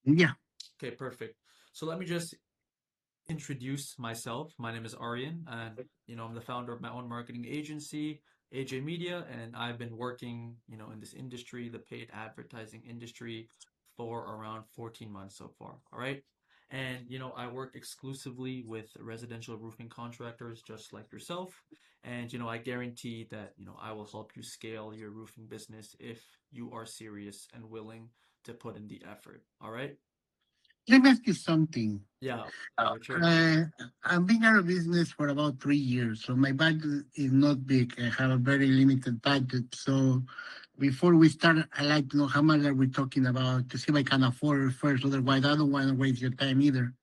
Yeah. Okay, perfect. So let me just introduce myself. My name is Aryan, and I'm the founder of my own marketing agency, AJ Media, and I've been working, in this industry, the paid advertising industry, for around 14 months so far. All right. And I work exclusively with residential roofing contractors just like yourself. And I guarantee that, I will help you scale your roofing business if you are serious and willing to put in the effort. All right? Let me ask you something. Yeah, Richard. Uh, I've been out of business for about 3 years, so my budget is not big. I have a very limited budget. So before we start, I like to know how much are we talking about to see if I can afford it first. Otherwise, I don't want to waste your time either.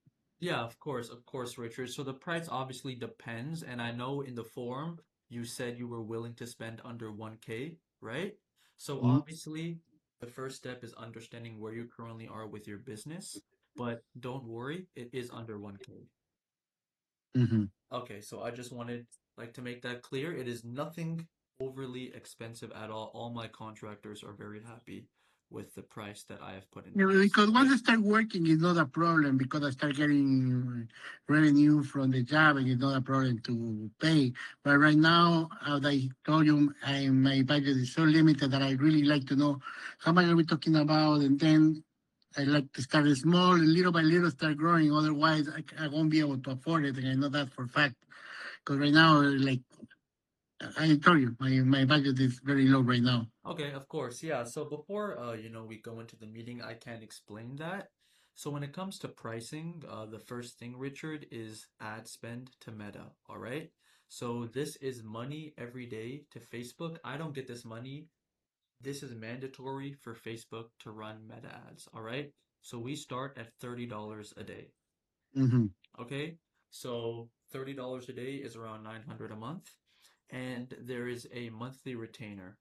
Yeah, of course, Richard. So the price obviously depends, and I know in the forum you said you were willing to spend under 1K, right? So Mm-hmm. obviously the first step is understanding where you currently are with your business, but don't worry, it is under 1K. Mm-hmm. Okay, so I just wanted like to make that clear. It is nothing overly expensive at all. All my contractors are very happy with the price that I have put in Yeah, place, because once right? I start working, it's not a problem because I start getting revenue from the job and it's not a problem to pay. But right now, as I told you, my budget is so limited that I really like to know how much are we talking about, and then I like to start small and little by little start growing. Otherwise, I won't be able to afford it, and I know that for a fact. Because right now, like I told you, my budget is very low right now. Okay, of course. Yeah. So before we go into the meeting, I can explain that. So when it comes to pricing, the first thing, Richard, is ad spend to Meta. All right. So this is money every day to Facebook. I don't get this money. This is mandatory for Facebook to run Meta ads. All right. So we start at $30 a day. Mm-hmm. Okay. So $30 a day is around 900 a month. And there is a monthly retainer.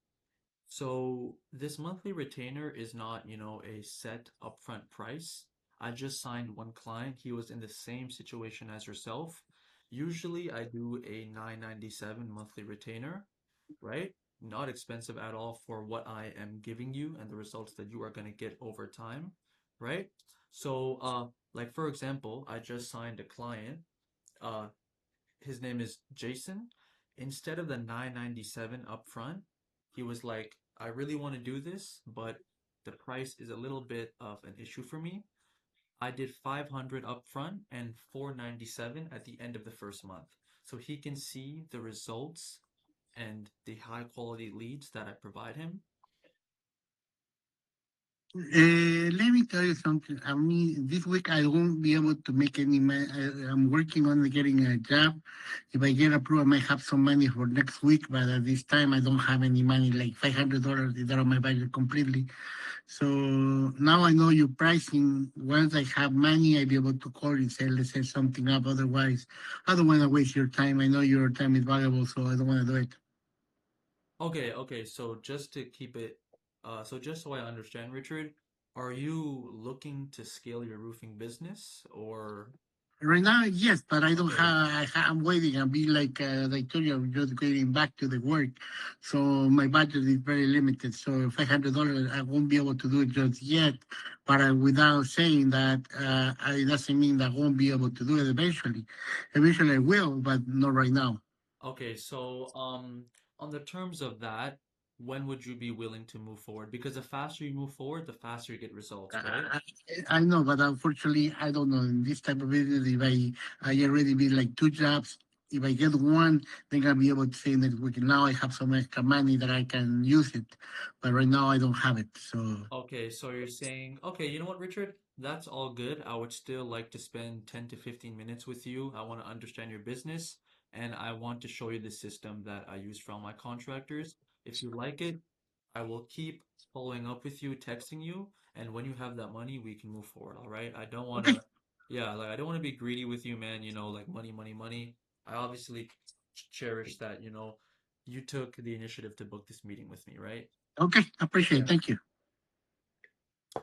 So this monthly retainer is not, a set upfront price. I just signed one client. He was in the same situation as yourself. Usually I do a 997 monthly retainer, right? Not expensive at all for what I am giving you and the results that you are going to get over time, right? So, like for example, I just signed a client. Uh, his name is Jason. Instead of the 997 upfront, he was like, I really want to do this, but the price is a little bit of an issue for me. I did 500 upfront and 497 at the end of the first month. So he can see the results and the high quality leads that I provide him. Let me tell you something. I mean, this week I won't be able to make any money. I'm working on getting a job. If I get approved, I might have some money for next week, but at this time I don't have any money. Like $500 is out of my budget completely. So now I know your pricing. Once I have money, I'll be able to call and say, let's set something up. Otherwise, I don't want to waste your time. I know your time is valuable, so I don't want to do it. Okay, so just to keep it, so just so I understand, Richard, are you looking to scale your roofing business or, Right now, yes, but I don't okay, have. I'm waiting. I'll be like I told you, I'm just getting back to the work, so my budget is very limited. So $500, I won't be able to do it just yet. But without saying that, it doesn't mean that I won't be able to do it eventually. Eventually, I will, but not right now. okay, so on the terms of that, when would you be willing to move forward? Because the faster you move forward, the faster you get results, right? I, I know, but unfortunately, I don't know. In this type of business, if I already be like two jobs, if I get one, then I'll be able to say next week. Now I have some extra money that I can use it, but right now I don't have it. So Okay, so you're saying, okay, you know what, Richard? That's all good. I would still like to spend 10 to 15 minutes with you. I want to understand your business and I want to show you the system that I use for all my contractors. If you like it, I will keep following up with you, texting you, and when you have that money, we can move forward, all right? I don't want okay, to, yeah, like I don't want to be greedy with you, man, like money, money, money. I obviously cherish that, you took the initiative to book this meeting with me, right? okay, appreciate it. Yeah. Thank you.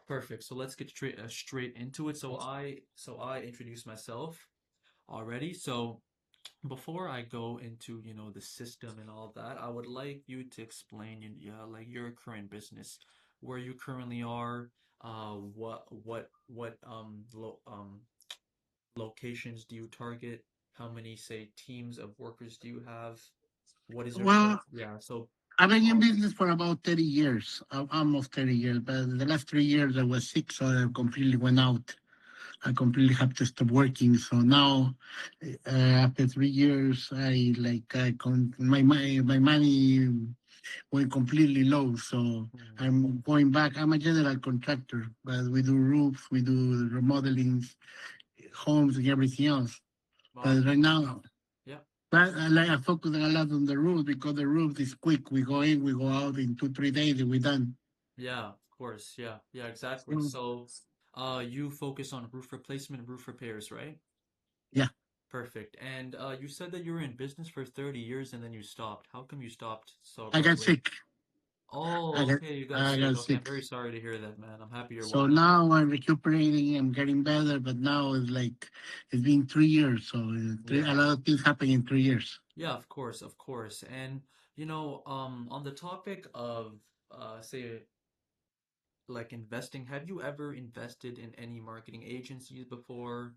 Perfect. So let's get straight into it. So I introduced myself already. So before I go into, the system and all that, I would like you to explain, like your current business, where you currently are. What locations do you target? How many, say, teams of workers do you have? What is your Well, yeah, so I've been in all business for about 30 years, almost 30 years, but the last 3 years I was sick, so I completely went out. I completely have to stop working. So now, after 3 years, my money went completely low. So mm, I'm going back. I'm a general contractor, but we do roofs, we do remodeling, homes, and everything else. But right awesome. now, Yeah. but I focus a lot on the roof because the roof is quick. We go in, we go out in 2, 3 days, and we're done. Yeah, of course. Yeah. Yeah, exactly. So, So, you focus on roof replacement, roof repairs, right? yeah, Perfect. And you said that you were in business for 30 years and then you stopped. How come you stopped so I got abruptly? sick. I Oh, got okay, you got I sick. got Okay, I'm sick. very sorry to hear that, man. I'm happy you're So well now. now I'm recuperating. I'm getting better, but now it's like it's been 3 years. So a Yeah. lot of things happen in 3 years. Yeah, of course, of course. And on the topic of say like investing, have you ever invested in any marketing agencies before?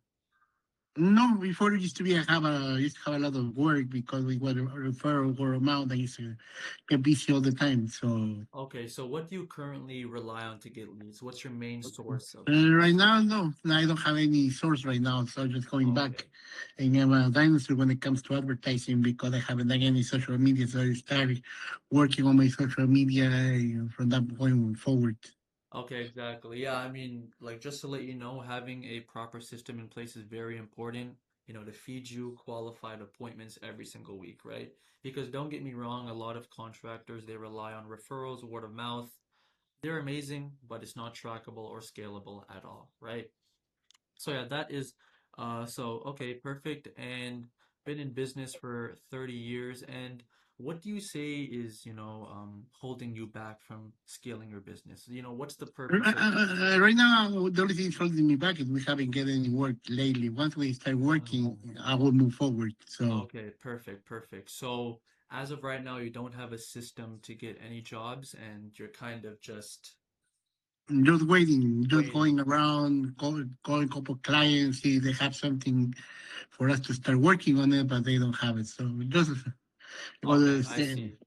No, before it used to be I used to have a lot of work because we were referral word of mouth. I used to get busy all the time. So Okay, so what do you currently rely on to get leads? What's your main source of right leads? now, no, I don't have any source right now. So I'm just going Okay. back, and I'm a dinosaur when it comes to advertising because I haven't done any social media. So I started working on my social media from that point forward. Okay, exactly. Yeah, I mean, like just to let you know, having a proper system in place is very important, to feed you qualified appointments every single week, right? Because don't get me wrong, a lot of contractors, they rely on referrals, word of mouth. They're amazing, but it's not trackable or scalable at all, right? So yeah, that is so okay, perfect. And been in business for 30 years. And what do you say is, holding you back from scaling your business? What's the purpose of Right now, the only thing holding me back is we haven't get any work lately. Once we start working, um, I will move forward. So okay, perfect, perfect. So as of right now, you don't have a system to get any jobs and you're kind of just just waiting, just waiting. going around, calling a couple clients, see if they have something for us to start working on it, but they don't have it. So just what Okay, I I say. see.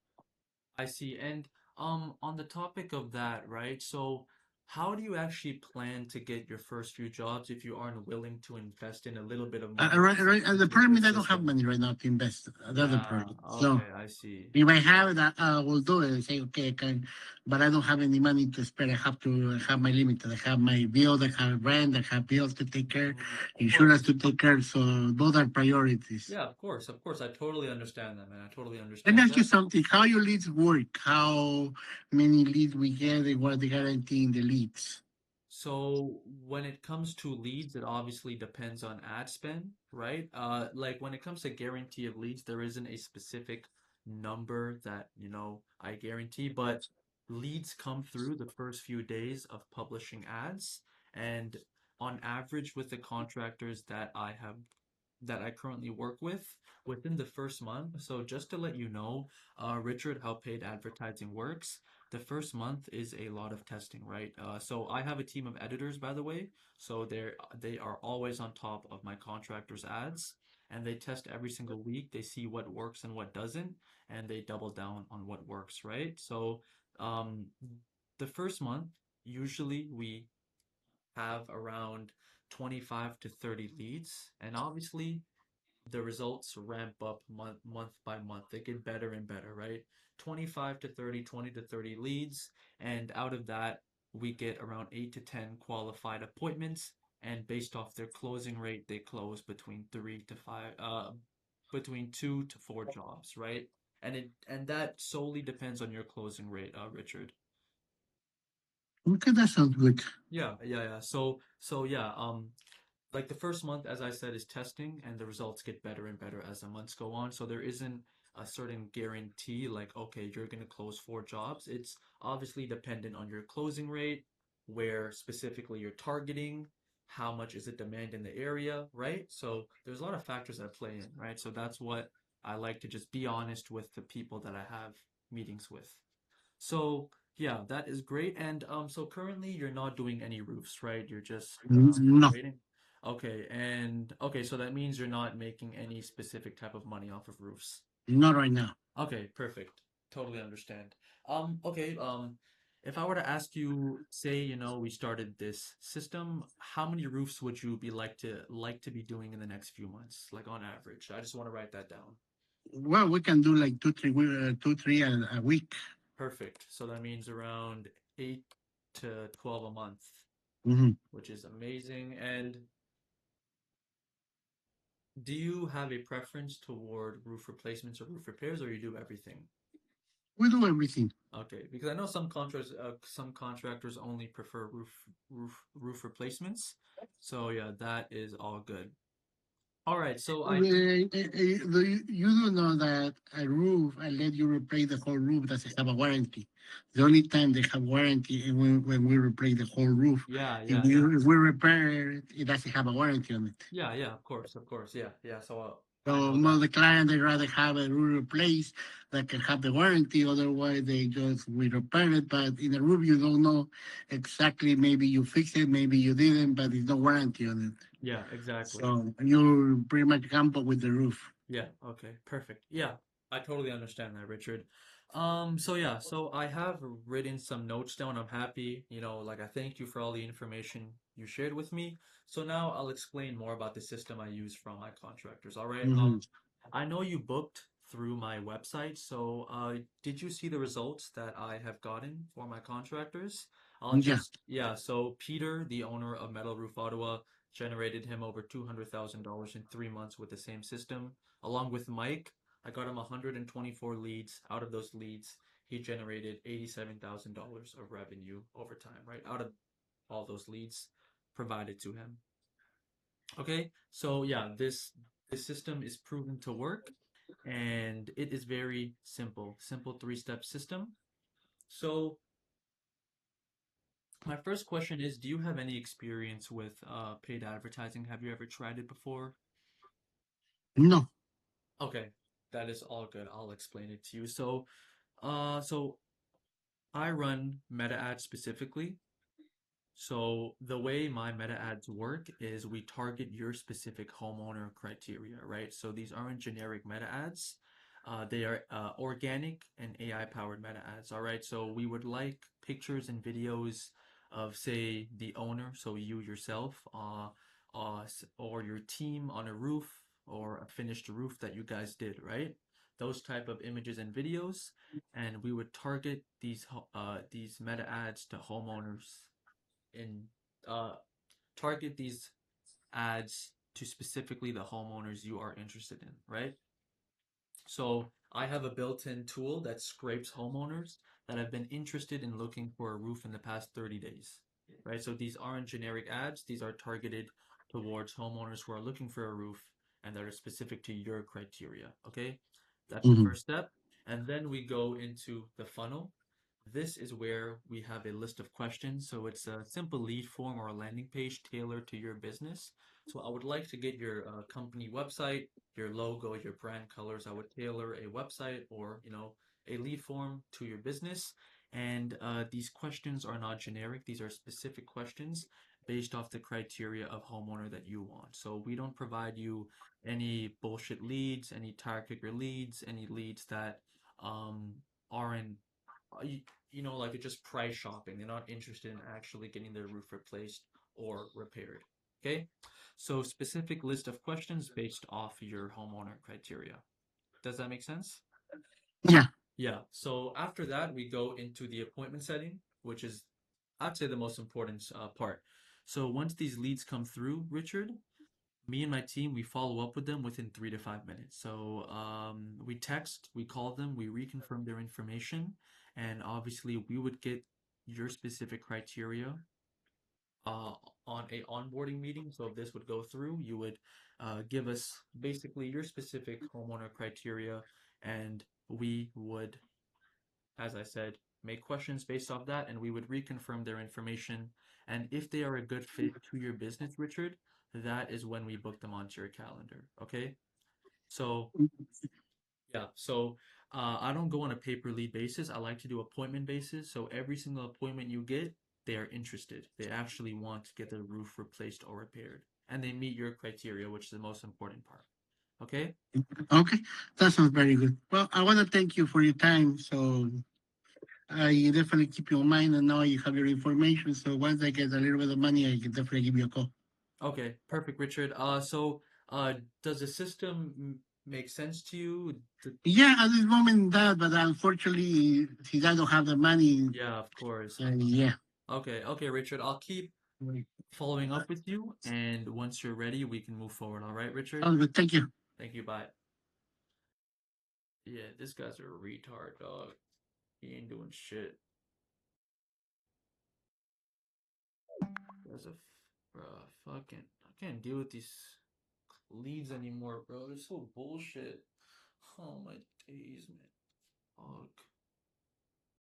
I see. And on the topic of that, right? So how do you actually plan to get your first few jobs if you aren't willing to invest in a little bit of money The into a problem good is I don't have system? money right now to invest. That's the Yeah, problem. So okay, I see. if I have it, I will do it. I say, okay, I can, but I don't have any money to spend. I have to have my limit. I have my bills, I have rent, I have bills to take care, Of insurance course. to take care. So those are priorities. Yeah, of course, of course. I totally understand that, man. I totally Let me understand ask you that. something. How your leads work? How many leads we get and what the guarantee in the leads? So when it comes to leads, it obviously depends on ad spend, right? Like when it comes to guarantee of leads, there isn't a specific number that, I guarantee, but leads come through the first few days of publishing ads. And on average, with the contractors that I currently work with, within the first month. So just to let you know, Richard, how paid advertising works. The first month is a lot of testing, right? So I have a team of editors, by the way. So they are always on top of my contractors' ads, and they test every single week. They see what works and what doesn't, and they double down on what works, right? So um, the first month, usually we have around 25 to 30 leads, and obviously the results ramp up month by month. They get better and better, right? 25 to 30, 20 to 30 leads, and out of that, we get around 8 to 10 qualified appointments, and based off their closing rate, they close between 2 to 4 jobs, right? And that solely depends on your closing rate, Richard. Okay, that sounds good. Yeah, yeah, yeah. So yeah, like the first month, as I said, is testing, and the results get better and better as the months go on. So there isn't a certain guarantee like, okay, you're going to close 4 jobs. It's obviously dependent on your closing rate, where specifically you're targeting, how much is the demand in the area, right? So there's a lot of factors that play in, right? So that's what I like to just be honest with the people that I have meetings with. So Yeah, that is great. And so currently you're not doing any roofs, right? You're just No, waiting. Okay, and okay, so that means you're not making any specific type of money off of roofs. not right now. Okay, perfect. Totally understand. Okay, if I were to ask you, say, we started this system, how many roofs would you be like to be doing in the next few months, like on average? I just want to write that down. Well, we can do like two, three a week. Perfect. So that means around 8 to 12 a month, Hmm. which is amazing. And do you have a preference toward roof replacements or roof repairs, or you do everything? We do everything. Okay, because I know some contractors only prefer roof replacements. So yeah, that is all good. All right, so I do. You do know that a roof, I let you replace the whole roof, doesn't have a warranty. The only time they have warranty is when we replace the whole roof. Yeah, If yeah, we, yeah. if we repair it, it doesn't have a warranty on it. Yeah, yeah, of course. Yeah, yeah. So I So know most of that. the clients, they rather have a roof replaced that can have the warranty. Otherwise, they just will repair it. But in a roof, you don't know exactly. Maybe you fix it, maybe you didn't, but there's no warranty on it. Yeah, exactly. So you're pretty much gamble with the roof. Yeah, okay, perfect. Yeah, I totally understand that, Richard. So yeah, so I have written some notes down. I'm happy, like I thank you for all the information you shared with me. So now I'll explain more about the system I use from my contractors. All right. Hmm. I know you booked through my website, so did you see the results that I have gotten for my contractors? Yeah. Yeah, so Peter, the owner of Metal Roof Ottawa, generated him over $200,000 in 3 months with the same system. Along with Mike, I got him 124 leads. Out of those leads, he generated $87,000 of revenue over time, right? Out of all those leads provided to him. Okay, so yeah, this system is proven to work and it is very simple. Simple three-step system. So my first question is, do you have any experience with paid advertising? Have you ever tried it before? No. Okay, that is all good. I'll explain it to you. So I run meta ads specifically. So the way my meta ads work is we target your specific homeowner criteria, right? So these aren't generic meta ads. They are organic and AI powered meta ads. All right. So we would like pictures and videos of, say, the owner, so you yourself, or your team on a roof or a finished roof that you guys did, right? Those type of images and videos, and we would target these meta ads to homeowners and uh, target these ads to specifically the homeowners you are interested in, right? So I have a built-in tool that scrapes homeowners that have been interested in looking for a roof in the past 30 days, right? So these aren't generic ads. These are targeted towards homeowners who are looking for a roof and that are specific to your criteria, okay? That's the Hmm. first step. And then we go into the funnel. This is where we have a list of questions. So it's a simple lead form or a landing page tailored to your business. So I would like to get your company website, your logo, your brand colors. I would tailor a website or, a lead form to your business. And these questions are not generic. These are specific questions based off the criteria of homeowner that you want. So we don't provide you any bullshit leads, any tire kicker leads, any leads that um, aren't you, like it's just price shopping. They're not interested in actually getting their roof replaced or repaired. Okay? So specific list of questions based off your homeowner criteria. Does that make sense? Yeah. Yeah. So after that, we go into the appointment setting, which is, I'd say, the most important part. So once these leads come through, Richard, me and my team, we follow up with them within 3 to 5 minutes. So we text, we call them, we reconfirm their information, and obviously we would get your specific criteria uh, on a onboarding meeting. So if this would go through, you would give us basically your specific homeowner criteria, and we would, as I said, make questions based off that, and we would reconfirm their information. And if they are a good fit to your business, Richard, that is when we book them onto your calendar. Okay? So, yeah. So I don't go on a pay-per-lead basis. I like to do appointment basis. So every single appointment you get, they are interested. They actually want to get their roof replaced or repaired. And they meet your criteria, which is the most important part. Okay? Okay, that sounds very good. Well, I want to thank you for your time. So I definitely keep you in mind, and now you have your information. So once I get a little bit of money, I can definitely give you a call. Okay, perfect, Richard. Does the system make sense to you? Yeah, at this moment that, but unfortunately, since I don't have the money, Yeah, of course. yeah. Okay, okay, Richard. I'll keep following up with you, and once you're ready, we can move forward. All right, Richard? Sounds good. Thank you. Thank you. Bye. Yeah, this guy's a retard, dog. He ain't doing shit. There's a, bruh, fucking, I can't deal with these leads anymore, bro. They're so bullshit. Oh my days, man. Fuck.